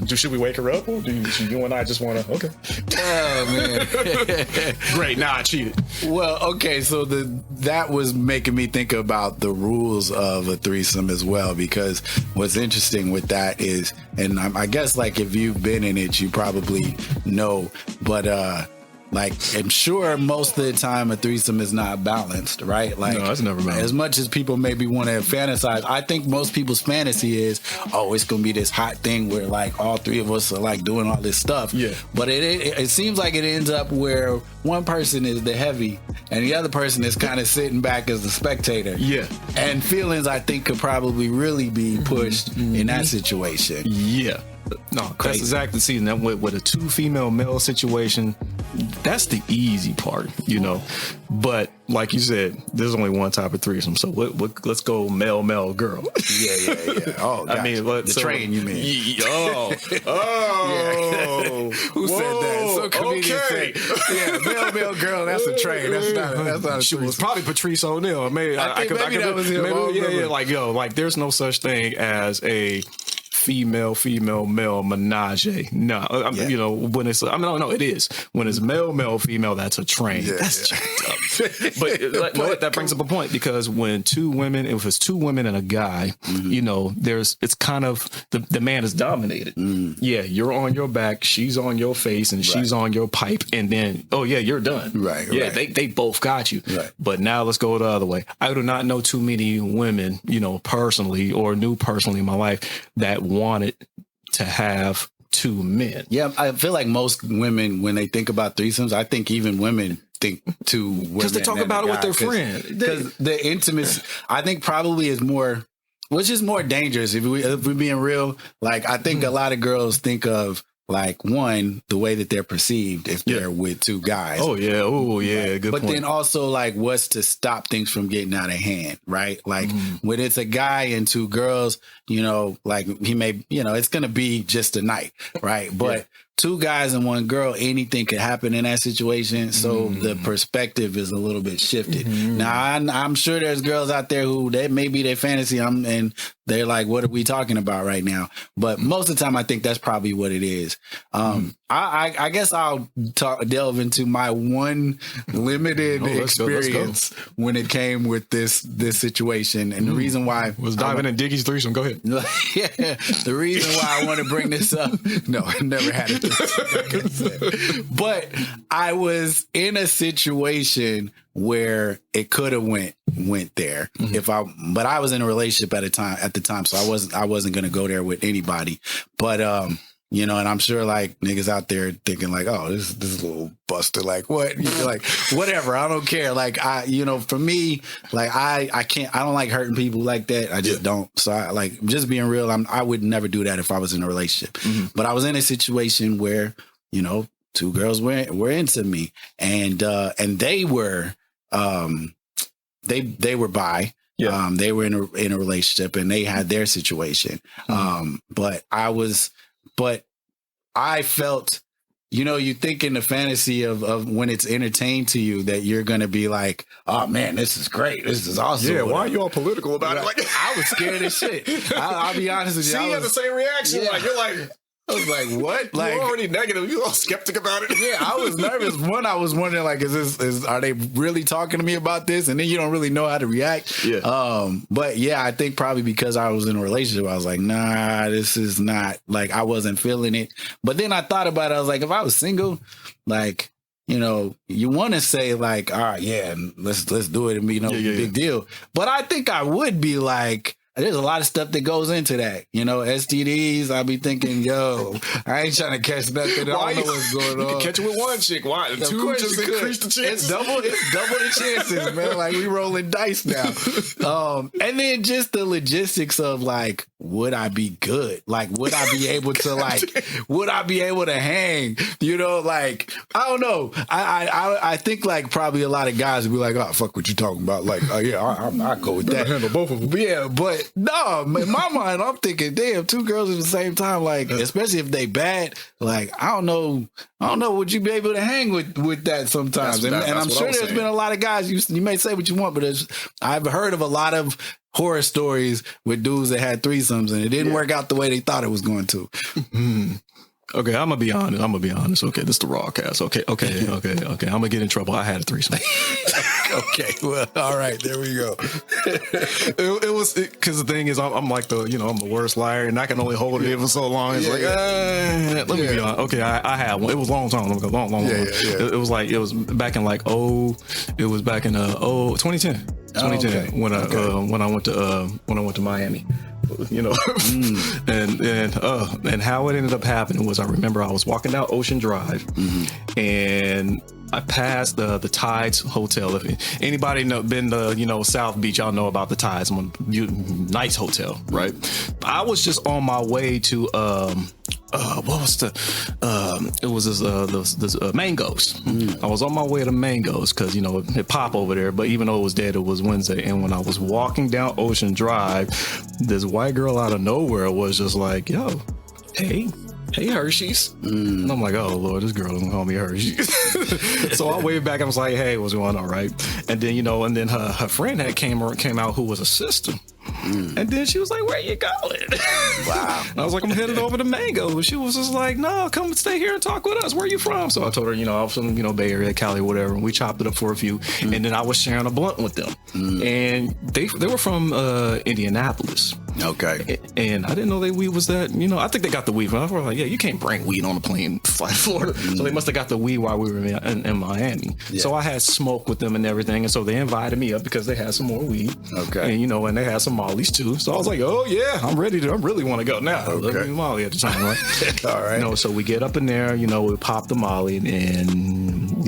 Should we wake her up? Or do you and I just want to? Okay. Oh, man. Great. Now I cheated. Well, okay. So that was making me think about the rules of a threesome as well, because what's interesting with that is, and I guess like if you've been in it, you probably know, but like, I'm sure most of the time a threesome is not balanced, right? Like, no, it's never balanced. As much as people maybe want to fantasize, I think most people's fantasy is, it's going to be this hot thing where like all three of us are like doing all this stuff. Yeah. But it seems like it ends up where one person is the heavy and the other person is kind of sitting back as the spectator. Yeah. And feelings, I think, could probably really be pushed in that situation. Yeah. No, that's exactly the season. That with a two female male situation, that's the easy part, But like you said, there's only one type of threesome. So let's go male girl. Yeah. Oh, gotcha. I mean, the train, you mean? Oh. Who said that? Some comedian said, yeah, male girl. That's a train. That's not a threesome. It was probably Patrice O'Neal. Maybe that was him. Like there's no such thing as a female male menage. No, when it's it is when it's male female, that's a train. Yeah, that's jacked up. But that brings up a point, because when if it's two women and a guy, it's kind of the man is dominated. Yeah, you're on your back, she's on your face, and she's on your pipe, and then you're done. Right. Yeah, they both got you. Right. But now let's go the other way. I do not know too many women, personally or knew personally in my life that wanted to have two men. Yeah, I feel like most women, when they think about threesomes, I think even women think two women. Because they talk about it with their friend. Because the intimacy, I think, probably is more which is more dangerous if we're being real. Like, I think a lot of girls think of, like, one, the way that they're perceived if they're with two guys. Oh yeah, good but point. then also, like, what's to stop things from getting out of hand, right? Like, when it's a guy and two girls, you know, like, he may, you know, it's gonna be just a night, right? But two guys and one girl, anything could happen in that situation. So the perspective is a little bit shifted. Now, I'm sure there's girls out there who that may be their fantasy, and they're like, what are we talking about right now? But most of the time, I think that's probably what it is. I guess I'll delve into my one limited experience when it came with this situation. And the reason why was diving in Diggy's threesome. Go ahead. The reason why I want to bring this up. No, I never had it. But I was in a situation where it could have went there but I was in a relationship at the time, so I wasn't going to go there with anybody. But you know, and I'm sure like niggas out there thinking like, oh, this little buster, like what? You're like, whatever, I don't care. Like for me, like I don't like hurting people like that. I just don't. So I like, just being real, I would never do that if I was in a relationship. But I was in a situation where, you know, two girls were into me, and they were they were bi. They were in a relationship, and they had their situation. But I felt, you know, you think in the fantasy of when it's entertained to you that you're going to be like, oh man, this is great. This is awesome. Yeah. Why are you all political about it? Like, I was scared as shit. I'll be honest with you. See, you had the same reaction. Like, you're like, I was like, what? Like, you're already negative. You're all skeptic about it. Yeah, I was nervous. One, I was wondering, like, are they really talking to me about this? And then you don't really know how to react. Yeah. But yeah, I think probably because I was in a relationship, I was like, nah, this is not, like, I wasn't feeling it. But then I thought about it. I was like, if I was single, like, you know, you want to say like, all right, yeah, let's do it and be no big deal. But I think I would be like, there's a lot of stuff that goes into that, you know, STDs. I'll be thinking, yo, I ain't trying to catch nothing. I don't know what's going on. You can catch it with one chick. Why? Two just increase the chances. It's double the chances, man. Like, we rolling dice now. And then just the logistics of like, would I be good? Like, would I be able to would I be able to hang? You know, like, I don't know. I think like probably a lot of guys would be like, oh, fuck what you talking about. Like, oh yeah, I'll go with that. Handle both of them. Yeah, but no, in my mind, I'm thinking, damn, two girls at the same time, like, especially if they bad, like, I don't know, would you be able to hang with that sometimes? And I'm sure there's been a lot of guys, you may say what you want, but I've heard of a lot of horror stories with dudes that had threesomes and it didn't work out the way they thought it was going to. Okay, I'm gonna be honest. Okay, this is the Rawcast. Okay. I'm gonna get in trouble. I had a threesome. Okay, well, all right, there we go. It was because the thing is, I'm like I'm the worst liar, and I can only hold it for so long. It's let me be honest. Okay, I had one. It was a long time ago. Long. It was back in 2010. 2010 when I went to Miami. You know, and how it ended up happening was I remember I was walking down Ocean Drive, and I passed the Tides Hotel. If anybody been to South Beach, y'all know about the Tides. Nice hotel, right? I was just on my way to what was it was this Mangoes. I was on my way to Mangoes because it pop over there, but even though it was dead, it was Wednesday. And when I was walking down Ocean Drive, this white girl out of nowhere was just like, yo, hey Hershey's. And I'm like, oh Lord, this girl don't call me Hershey's. So I waved back. I was like, hey, what's going on, right? And then her friend had came out who was a sister. And then she was like, where you going? Wow. And I was like, I'm headed over to Mango. She was just like, no, come stay here and talk with us. Where are you from? So I told her, I was from Bay Area, Cali, whatever. And we chopped it up for a few. And then I was sharing a blunt with them. And they were from Indianapolis. Okay. And I didn't know weed was that, I think they got the weed. I was like, yeah, you can't bring weed on a plane to fly to Florida. So they must have got the weed while we were in Miami. Yeah. So I had smoke with them and everything. And so they invited me up because they had some more weed. Okay. And, and they had some Molly's too. So I was like, oh yeah, I really want to go now. Okay. Molly at the time, right? All right. So we get up in there, we pop the Molly and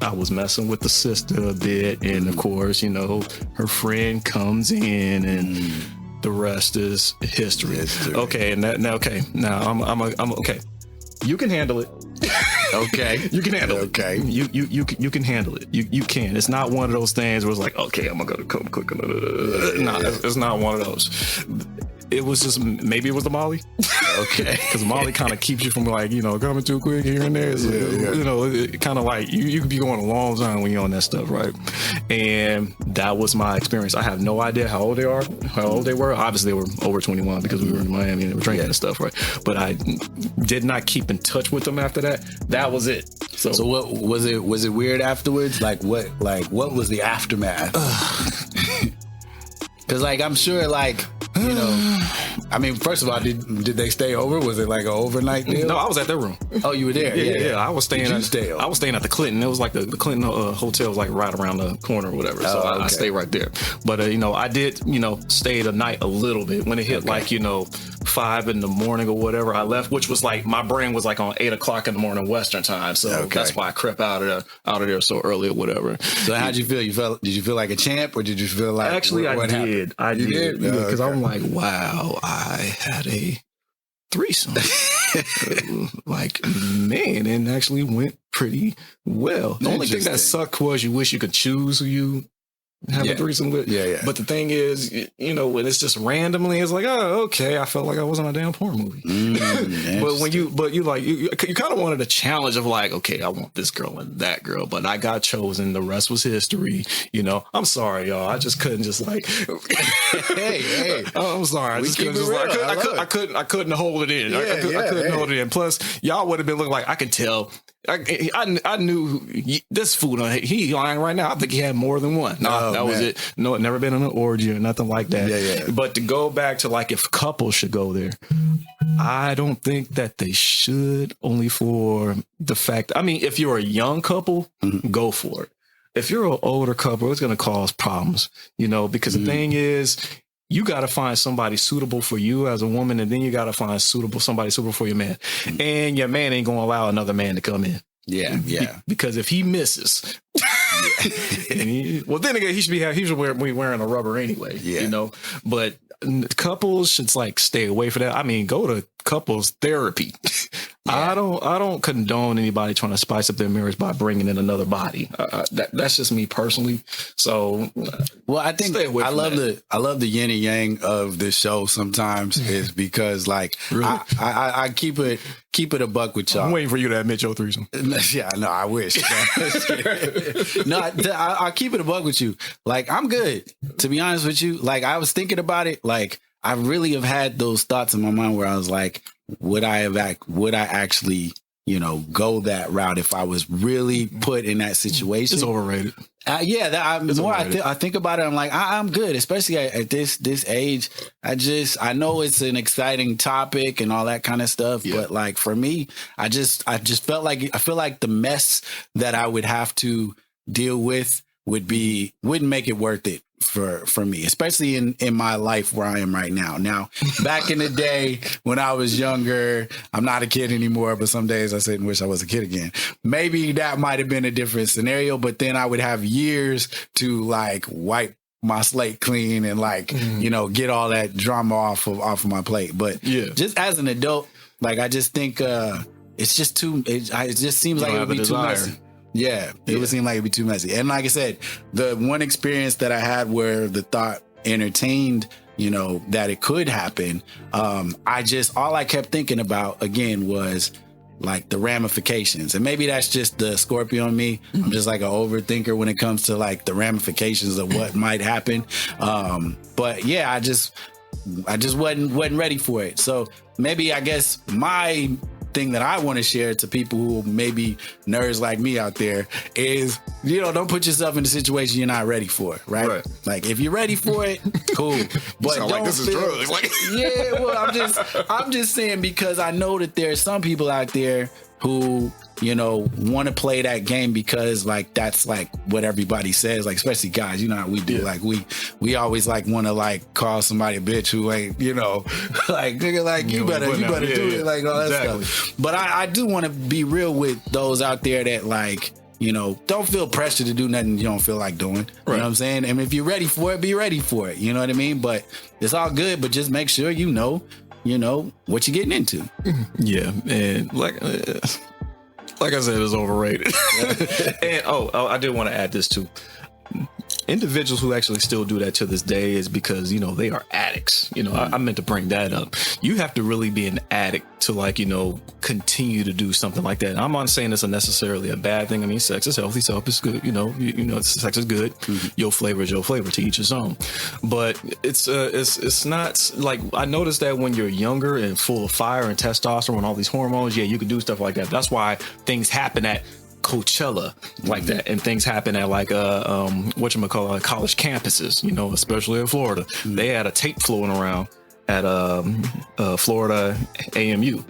I was messing with the sister a bit. And of course, her friend comes in and the rest is history. Okay, and now I'm okay. You can handle it. Okay. You can handle it. Okay. You can handle it. You can. It's not one of those things where it's like, okay, I'm gonna come quick. No, it's not one of those. It was just, maybe it was the Molly. Okay. Because Molly kind of keeps you from like, coming too quick here and there. So, it kind of like, you could be going a long time when you're on that stuff, right? And that was my experience. I have no idea how old they were. Obviously, they were over 21 because we were in Miami and they were drinking and stuff, right? But I did not keep in touch with them after that. That was it. So what was it? Was it weird afterwards? What was the aftermath? Because I'm sure I mean, first of all, did they stay over? Was it like an overnight deal? No, I was at their room. Oh, you were there? Yeah. I was staying. I was staying at the Clinton. It was like the Clinton hotel was like right around the corner or whatever. So I stayed right there. But I did stay the night a little bit. When it hit 5 in the morning or whatever, I left, which was like my brain was like on 8 o'clock in the morning Western time. So that's why I crept out of there so early or whatever. So how'd you feel? Did you feel like a champ, or did you feel like actually what I happened? did? I did because I'm like, wow, I had a threesome. Man, and actually went pretty well. The only thing that sucked was you wish you could choose who you have a threesome with. Yeah. But the thing is, when it's just randomly, it's like, oh, okay, I felt like I was in a damn porn movie. But you kind of wanted a challenge of like, okay, I want this girl and that girl, but I got chosen. The rest was history. I'm sorry, y'all. I just couldn't just like, hey. I'm sorry. I just couldn't just like, I couldn't hold it in. I couldn't hold it in. Plus, y'all would have been looking like, I could tell. I knew this fool. He lying right now. I think he had more than one. That was it. No, it never been in an orgy or nothing like that. Yeah. But to go back to like if couples should go there, I don't think that they should. Only for the fact. I mean, if you're a young couple, go for it. If you're an older couple, it's going to cause problems. Because the thing is, you got to find somebody suitable for you as a woman, and then you got to find somebody suitable for your man. And your man ain't going to allow another man to come in. Yeah. Because if he misses, then again, he should be wearing a rubber anyway. But couples should stay away from that. I mean, go to couples therapy. I don't condone anybody trying to spice up their marriage by bringing in another body. That's just me personally. So, well, I think I love the yin and yang of this show. Sometimes is because really? I keep it a buck with y'all. I'm waiting for you to admit your threesome. Yeah, no, I wish. No, I'll keep it a buck with you. I'm good, to be honest with you. I was thinking about it. I really have had those thoughts in my mind where I was like, would I actually, go that route if I was really put in that situation? It's overrated. I think about it, I'm like, I'm good, especially at this age. I know it's an exciting topic and all that kind of stuff, but for me, I just feel like the mess that I would have to deal with wouldn't make it worth it for me, especially in my life where I am right now. Now, back in the day when I was younger, I'm not a kid anymore, but some days I sit and wish I was a kid again. Maybe that might have been a different scenario, but then I would have years to wipe my slate clean and get all that drama off of my plate. But just as an adult, I just think it's just it just seems like it would be too messy. Yeah, it would seem like it'd be too messy. And like I said, the one experience that I had where the thought entertained, that it could happen, all I kept thinking about again was the ramifications. And maybe that's just the Scorpio in me. I'm just an overthinker when it comes to the ramifications of what might happen. But yeah, I just wasn't ready for it. So maybe I guess my thing that I want to share to people who may be nerds like me out there is, don't put yourself in a situation you're not ready for, right? If you're ready for it, cool. But don't this is drugs. Yeah, well, I'm just saying, because I know that there's some people out there who want to play that game because that's what everybody says, especially guys, how we do. We always want to call somebody a bitch who ain't, nigga, you better do it, all that stuff. But I do want to be real with those out there that don't feel pressure to do nothing you don't feel like doing. You know what I'm saying? And if you're ready for it, be ready for it. You know what I mean? But it's all good, but just make sure you know what you're getting into. Yeah. And like I said, it's overrated. And I did want to add this too. Individuals who actually still do that to this day is because, they are addicts. I meant to bring that up. You have to really be an addict to continue to do something like that. I'm not saying it's necessarily a bad thing. I mean, sex is healthy. Self is good. Sex is good. Mm-hmm. Your flavor is your flavor, to each his own. But it's not like, I noticed that when you're younger and full of fire and testosterone and all these hormones, you can do stuff like that. That's why things happen at Coachella like that, and things happen at college campuses, especially in Florida. They had a tape floating around at Florida AMU,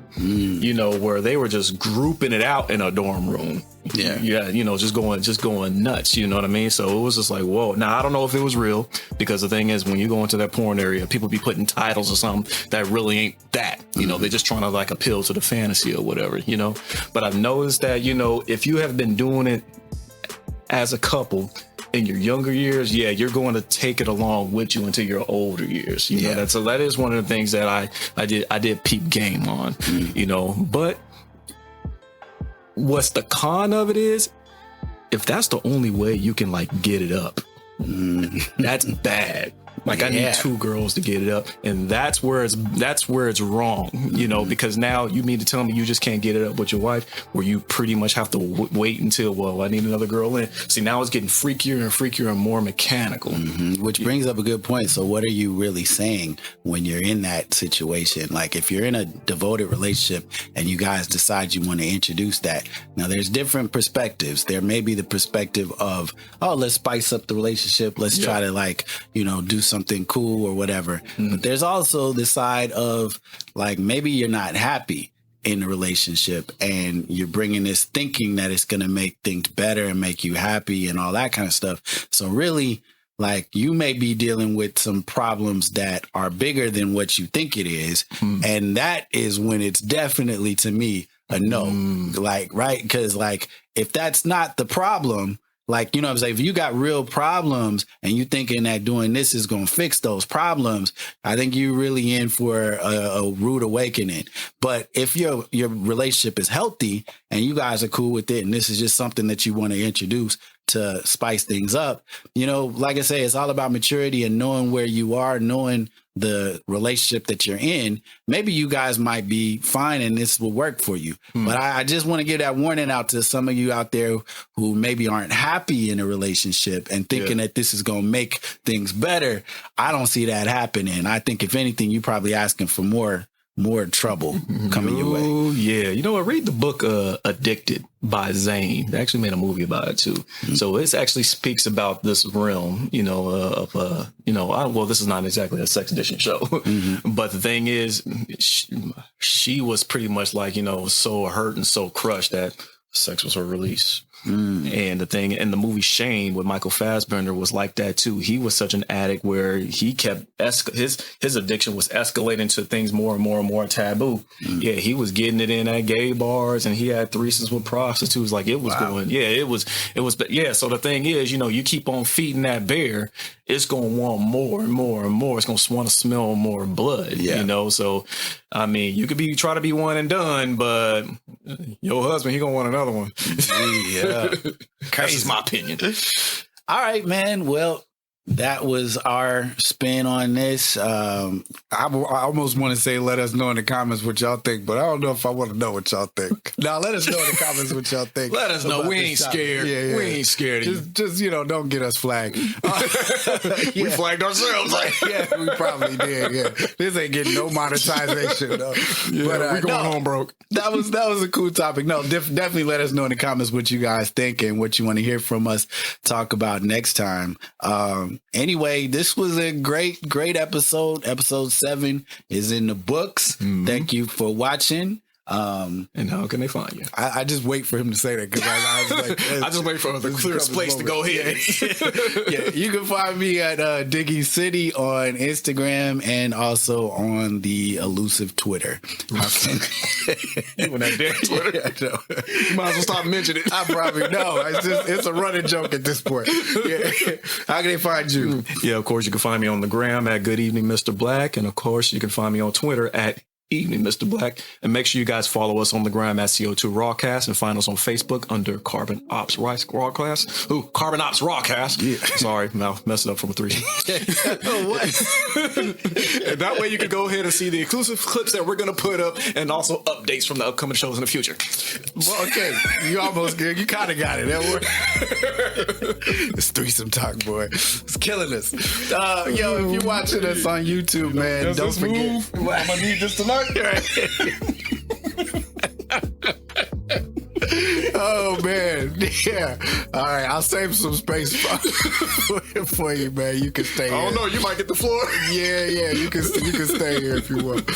where they were just grouping it out in a dorm room. Just going nuts. You know what I mean? So it was just like, whoa. Now I don't know if it was real, because the thing is, when you go into that porn area, people be putting titles or something that really ain't that. They're just trying to appeal to the fantasy or whatever. But I've noticed that if you have been doing it as a couple in your younger years, you're going to take it along with you into your older years. So that is one of the things that I did peep game on. But what's the con of it is, if that's the only way you can get it up, that's bad. I need two girls to get it up, and that's where it's wrong, because now you mean to tell me you just can't get it up with your wife, where you pretty much have to wait until, I need another girl in. See, now it's getting freakier and freakier and more mechanical. Which brings up a good point. So what are you really saying when you're in that situation? Like, if you're in a devoted relationship and you guys decide you want to introduce that, now there's different perspectives. There may be the perspective of, let's spice up the relationship. Let's try to do something cool or whatever. But there's also the side of maybe you're not happy in the relationship and you're bringing this thinking that it's going to make things better and make you happy and all that kind of stuff. So really, you may be dealing with some problems that are bigger than what you think it is. And that is when it's definitely, to me, a no. Right? Because if that's not the problem, what I'm saying? If you got real problems and you thinking that doing this is going to fix those problems, I think you're really in for a rude awakening. But if your relationship is healthy and you guys are cool with it, and this is just something that you want to introduce to spice things up, like I say, it's all about maturity and knowing where you are, knowing the relationship that you're in. Maybe you guys might be fine and this will work for you. But I just want to give that warning out to some of you out there who maybe aren't happy in a relationship and thinking that this is going to make things better. I don't see that happening. I think if anything, you're probably asking for more trouble coming your way. Oh, yeah. You know what? Read the book Addicted by Zane. They actually made a movie about it too. So it actually speaks about this realm, this is not exactly a sex edition show, but the thing is, she was pretty much so hurt and so crushed that sex was her release. And the thing in the movie Shane with Michael Fassbender was like that too. He was such an addict where he kept his addiction was escalating to things more and more and more taboo. He was getting it in at gay bars and he had threesomes with prostitutes. It was going. It was. So the thing is, you keep on feeding that bear, it's going to want more and more and more. It's going to want to smell more blood. So I mean, you could try to be one and done, but your husband, he gonna want another one. That's my opinion. All right, man. Well, that was our spin on this. I almost want to say, let us know in the comments what y'all think, but I don't know if I want to know what y'all think. Now, let us know in the comments what y'all think. Let us know. We ain't scared. We ain't scared of you. Just don't get us flagged. We flagged ourselves. We probably did. Yeah, this ain't getting no monetization though. But we going home broke. That was a cool topic. No, definitely let us know in the comments what you guys think and what you want to hear from us talk about next time. Anyway, this was a great episode. Episode 7 is in the books. Thank you for watching. And how can they find you? I just wait for him to say that because I was like, I just wait for the clearest place to go ahead. Yeah, you can find me at Diggy City on Instagram and also on the elusive Twitter. You on that damn Twitter? Yeah, no. You might as well stop mentioning it. I probably know. It's a running joke at this point. Yeah. How can they find you? Yeah, of course, you can find me on the gram at Good Evening Mr. Black. And of course, you can find me on Twitter at Evening Mr. Black. And make sure you guys follow us on the gram at CO2 Rawcast and find us on Facebook under Carbon Ops Rawcast. Ooh, Carbon Ops Rawcast. Yeah. Sorry, now messing up from a 3. What? And that way you can go ahead and see the exclusive clips that we're going to put up and also updates from the upcoming shows in the future. Well, okay. You almost good. You kind of got it. That worked. It's threesome talk, boy. It's killing us. Yo, if you're watching us on YouTube, man, don't forget. I'm going to need this tonight. Oh man, yeah. All right, I'll save some space for you, man. You can stay. Oh no, you might get the floor. Yeah, you can stay here if you want.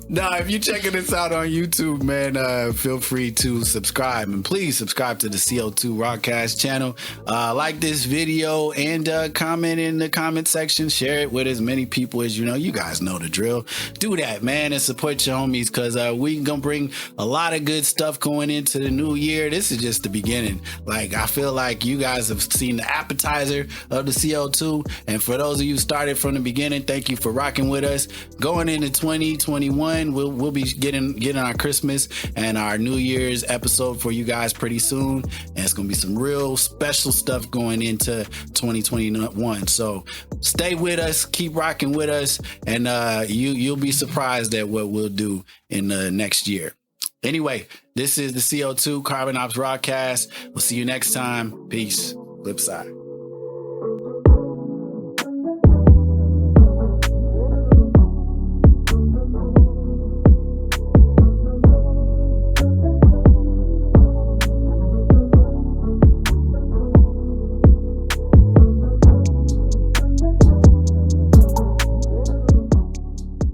Now, if you're checking this out on YouTube, man, feel free to subscribe and please subscribe to the CO2 Rawcast channel. Like this video and comment in the comment section. Share it with as many people as you know. You guys know the drill. Do that, man, and support your homies because we gonna bring a lot of good stuff going into the new year. This is just the beginning. Like, I feel like you guys have seen the appetizer of the CO2, and for those of you who started from the beginning, thank you for rocking with us. Going into 2021, we'll be getting our Christmas and our New Year's episode for you guys pretty soon, and it's gonna be some real special stuff going into 2021. So stay with us, keep rocking with us, and you'll be surprised at what we'll do in the next year. Anyway, this is the CO2 Carbon Ops Rawcast. We'll see you next time. Peace. Flip side.